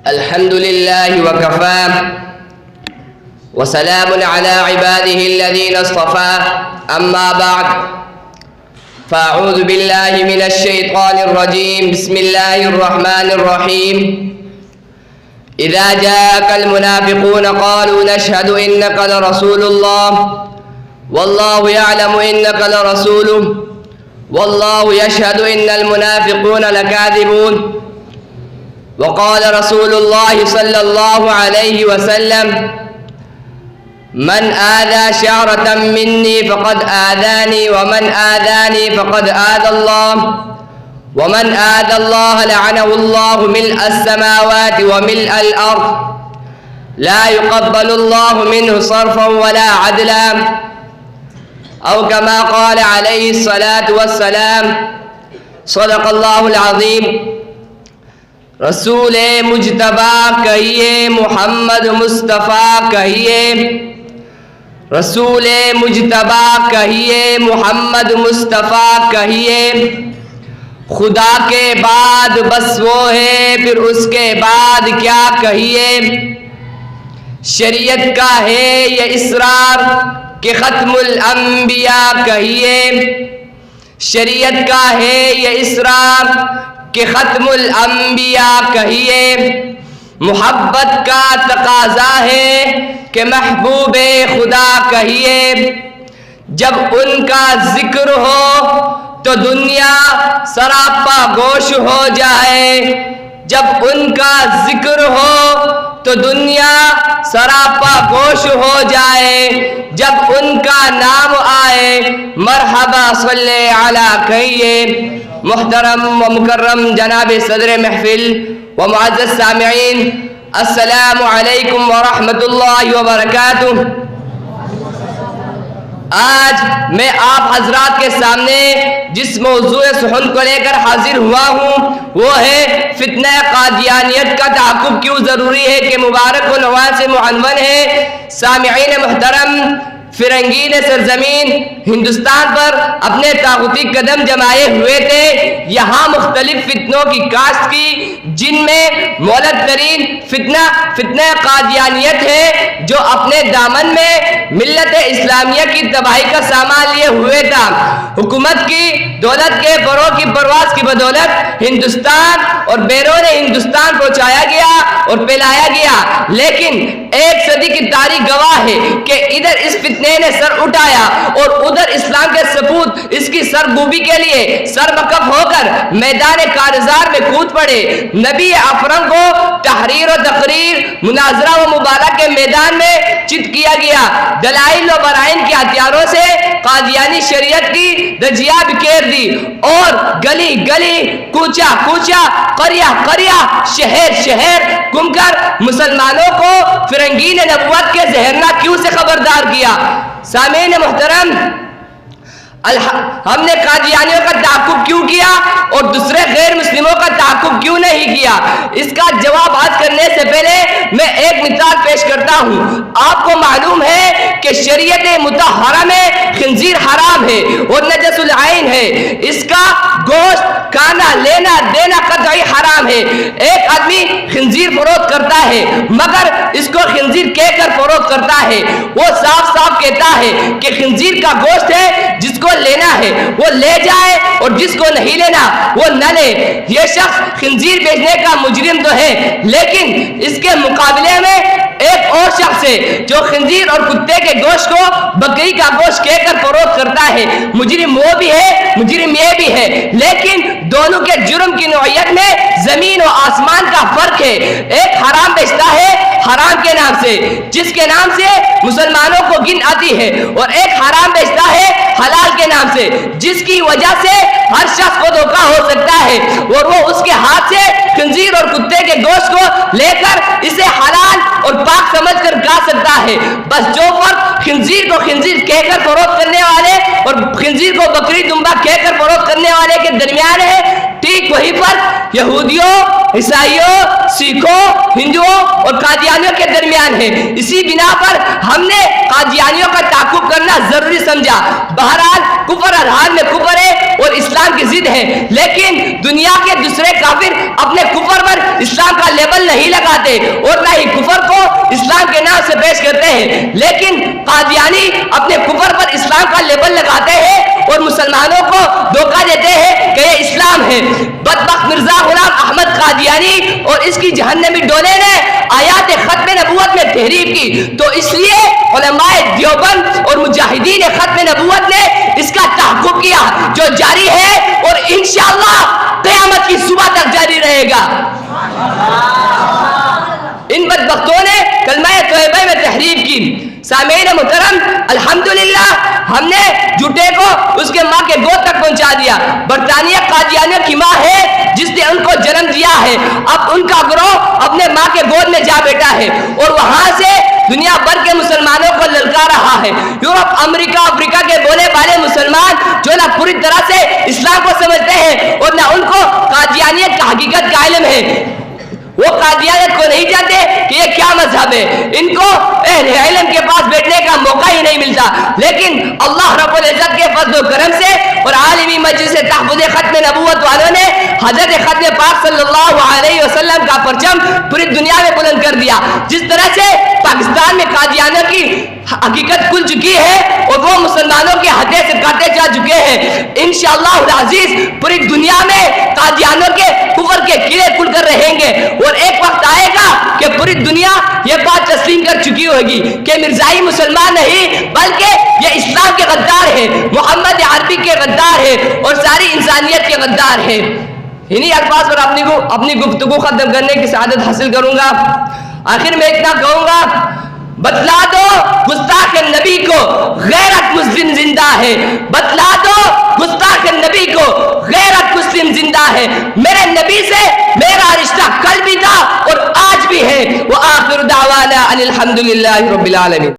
الحمد لله وكفى وسلام على عباده الذين اصطفى أما بعد فأعوذ بالله من الشيطان الرجيم بسم الله الرحمن الرحيم إذا جاءك المنافقون قالوا نشهد إنك لرسول الله والله يعلم إنك لرسوله والله يشهد إن المنافقين لكاذبون وقال رسول الله صلى الله عليه وسلم من آذى شعرة مني فقد آذاني ومن آذاني فقد آذى الله ومن آذى الله لعنه الله ملء السماوات وملء الأرض لا يقبل الله منه صرفا ولا عدلا أو كما قال عليه الصلاة والسلام صدق الله العظيم رسول مجتبی کہیے محمد مصطفیٰ کہیے رسول مجتبی کہیے محمد مصطفیٰ کہیے خدا کے بعد بس وہ ہے پھر اس کے بعد کیا کہیے شریعت کا ہے یہ اصرار کہ ختم الانبیاء کہیے شریعت کا ہے یہ اصرار کہ ختم الانبیاء کہیے محبت کا تقاضا ہے کہ محبوب خدا کہیے جب ان کا ذکر ہو تو دنیا سراپا گوش ہو جائے جب ان کا ذکر ہو تو دنیا سراپا گوش ہو جائے جب ان کا نام آئے مرحبا صلی علی کہیے محترم و مکرم جناب صدر محفل و معزز سامعین السلام علیکم ورحمۃ اللہ وبرکاتہ۔ آج میں آپ حضرات کے سامنے جس موضوع سخن کو لے کر حاضر ہوا ہوں وہ ہے فتنہ قادیانیت کا تعاقب کیوں ضروری ہے کہ مبارک عنوان سے معنون ہے۔ سامعین محترم، فرنگین سرزمین ہندوستان پر اپنے طاغوتی قدم جمائے ہوئے تھے، یہاں مختلف فتنوں کی کاشت کی جن میں مولد ترین فتنہ قادیانیت ہے جو اپنے دامن میں ملت اسلامیہ کی تباہی کا سامان لیے ہوئے تھا۔ حکومت کی دولت کے فروغ کی پرواز کی بدولت ہندوستان اور بیرون ہندوستان پہنچایا گیا اور پھیلایا گیا، لیکن ایک صدی کی تاریخ گواہ ہے کہ ادھر اس فتنے نے سر اٹھایا اور ادھر اسلام کے سپوت اس کی سرگوبی کے لیے سرمکف ہو کر میدان کارزار میں کود پڑے۔ نبی اکرم کو تحریر و تقریر، مناظرہ و مبارہ کے میدان میں چت کیا گیا۔ دلائل و برائن کے ہتھیاروں سے قادیانی شریعت کی دھجیاں بکھیر دی اور گلی گلی، کوچہ کوچہ، قریہ قریہ، شہر شہر گھوم کر مسلمانوں کو فرنگین نبوت کے زہرناکیوں سے خبردار کیا۔ سامعین محترم، ہم نے قادیانیوں کا تعاقب کیوں کیا اور دوسرے غیر مسلموں کا تعاقب کیوں نہیں کیا؟ اس کا جواب آج کرنے سے پہلے میں ایک مثال پیش کرتا ہوں۔ آپ کو معلوم ہے کہ شریعت مطہرہ میں خنزیر حرام ہے اور نجس العین ہے، اس کا گوشت کھانا لینا دینا قطعی حرام ہے۔ ایک آدمی خنزیر فروخت کرتا ہے مگر اس کو خنزیر کہہ کر فروخت کرتا ہے، وہ صاف صاف کہتا ہے کہ خنزیر کا گوشت ہے، جس کو لینا ہے وہ لے جائے اور جس کو نہیں لینا وہ نہ لے۔ یہ شخص خنزیر بیچنے کا مجرم تو ہے، لیکن اس کے مقابلے میں ایک اور شخص ہے جو خنزیر اور کتے کے گوشت کو بکری کا گوشت کہہ کر فروخت کرتا ہے۔ مجرم وہ بھی ہے، مجرم یہ بھی ہے، لیکن دونوں کے جرم کی نوعیت میں زمین و آسمان کا فرق ہے۔ ایک حرام بیچتا ہے حرام کے نام سے، جس کے نام سے مسلمانوں کو گن آتی ہے، اور ایک حرام بیچتا ہے حلال کے نام سے، جس کی وجہ سے ہر شخص کو دھوکہ ہو سکتا ہے اور وہ اس کے ہاتھ سے خنزیر اور کتے کے گوشت کو لے کر اسے حلال اور پاک سمجھ سمجھ کر گا سکتا ہے. بس جو فرق خنزیر کو خنزیر کہہ کر فروخت کرنے والے اور خنزیر کو بکری دمبا کہہ کر فروخت کرنے والے کے درمیان ہے، ٹھیک وہی فرق یہودیوں، عیسائیوں، سکھوں، ہندوؤں اور قادیانیوں کے درمیان ہے. اسی بنا پر ہم نے قادیانیوں کا تعاقب کرنا ضروری سمجھا. بہرحال کفر ہر حال میں کفر ہے اور اسلام کی ضد ہے، لیکن دنیا کے دوسرے کافر اپنے کفر پر اسلام کا لیبل نہیں لگاتے اور نہ ہی کفر کو اسلام کے نام سے پیش کرتے ہیں. لیکن قادیانی اپنے کفر پر اسلام کا لیبل لگاتے ہیں اور مسلمانوں کو دھوکہ دیتے ہیں کہ یہ اسلام ہے. بدبخت مرزا غلام احمد قادیانی اور اس کی جہنمی ڈولے نے آیات ختم نبوت میں تحریف کی، تو اس لیے علماء دیوبند اور مجاہدین ختم نبوت نے اس کا تحقق کیا جو جاری ہے اور انشاءاللہ قیامت کی صبح تک جاری رہے گا. ان بدبختوں نے کلمہ طیبہ میں تحریف کی. سامعین محترم، الحمدللہ ہم نے جھوٹے کو اس کے ماں کے گود تک پہنچا دیا. برطانیہ قادیانیوں کی ماں ہے جس نے ان کو جنم دیا ہے. اب ان کا گروہ اپنے ماں کے گود میں جا بیٹھا ہے اور وہاں سے دنیا بھر کے مسلمانوں کو للکار رہا ہے. یورپ، امریکہ، افریقہ کے بولے والے مسلمان جو نہ پوری طرح سے اسلام کو سمجھتے ہیں اور نہ ان کو قادیانیت کا حقیقت کا علم ہے، وہ قادیانیت کو نہیں جانتے کہ یہ کیا مذہب ہے. ان کو اہل علم کے پاس بیٹھنے کا موقع ہی نہیں ملتا. لیکن اللہ رب العزت کے فضل و کرم سے اور عالمی مجلس تحفظ ختم نبوت والوں نے حضرت ختم پاک صلی اللہ علیہ وسلم کا پرچم پوری دنیا میں بلند کر دیا. جس طرح سے پاکستان میں قادیانیوں کی حقیقت کھل چکی ہے اور وہ مسلمانوں کے ہاتھے سے کاٹے جا چکے ہیں، انشاءاللہ العزیز پوری دنیا میں قادیانیوں کے کفر کے کیڑے کھل کر رہیں گے. اور ایک وقت آئے گا کہ پوری دنیا یہ بات تسلیم کر چکی ہوگی کہ مرزائی مسلمان نہیں بلکہ یہ اسلام کے غدار ہے، محمد عربی کے غدار ہے اور ساری انسانیت کے غدار ہے. انہی الفاظ پر اپنی گفتگو ختم کرنے کی سعادت حاصل کروں گا. آخر میں اتنا کہوں گا، بتلا دو گستاخ نبی کو غیرت مسلم زندہ ہے. بتلا دو گستاخ نبی کو غیرت مسلم زندہ ہے. میرے نبی سے میرا رشتہ کل بھی تھا اور آج بھی ہے. وآخر دعوانا ان الحمدللہ رب العالمین.